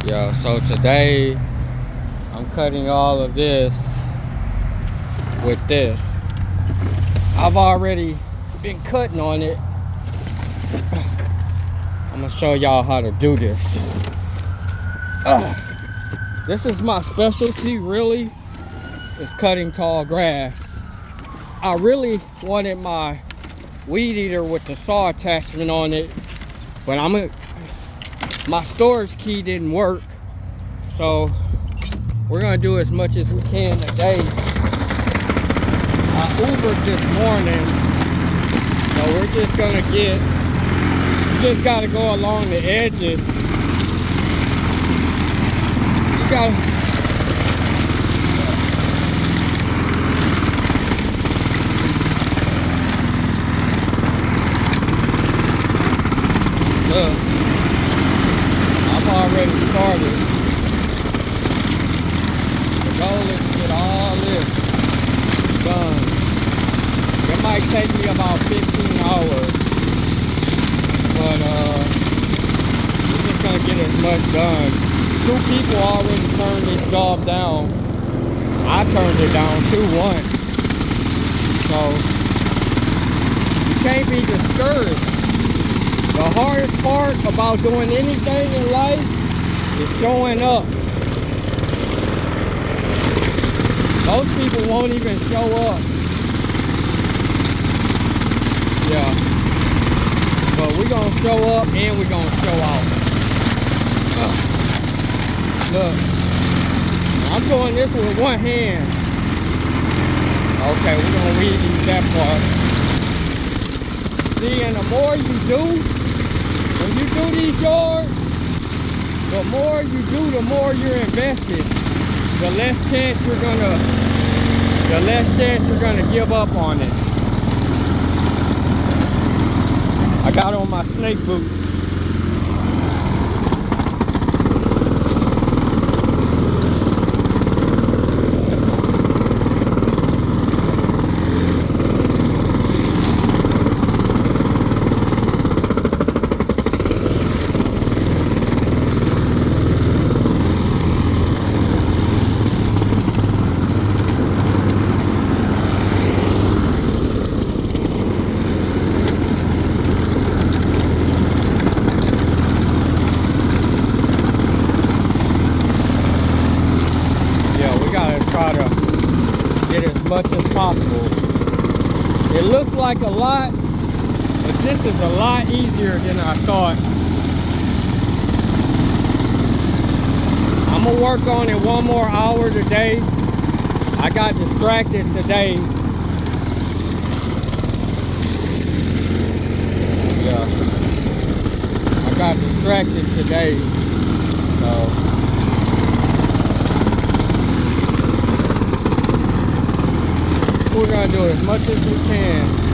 Yeah, so today I'm cutting all of this with this. I've already been cutting on it. I'm gonna show y'all how to do this. This is my specialty, really, is cutting tall grass. I really wanted my weed eater with the saw attachment on it, but my storage key didn't work, so we're gonna do as much as we can today. I Ubered this morning, so we're just gonna you just gotta go along the edges. You gotta, look, I've already started. The goal is to get all this done. It might take me about 15 hours, but we're just gonna get as much done. 2 people already turned this job down. I turned it down too once. So you can't be discouraged. The hardest part about doing anything in life is showing up. Most people won't even show up. Yeah. But we're gonna show up and we're gonna show out. Look. I'm doing this with one hand. Okay, we're gonna weed eat that part. See, and the more you do, when you do these yards, the more you do, the more you're invested. The less chance you're gonna give up on it. I got on my snake boots. Get as much as possible. It looks like a lot, but this is a lot easier than I thought. I'm gonna work on it one more hour today. I got distracted today. Yeah, I got distracted today, so. We're gonna do as much as we can.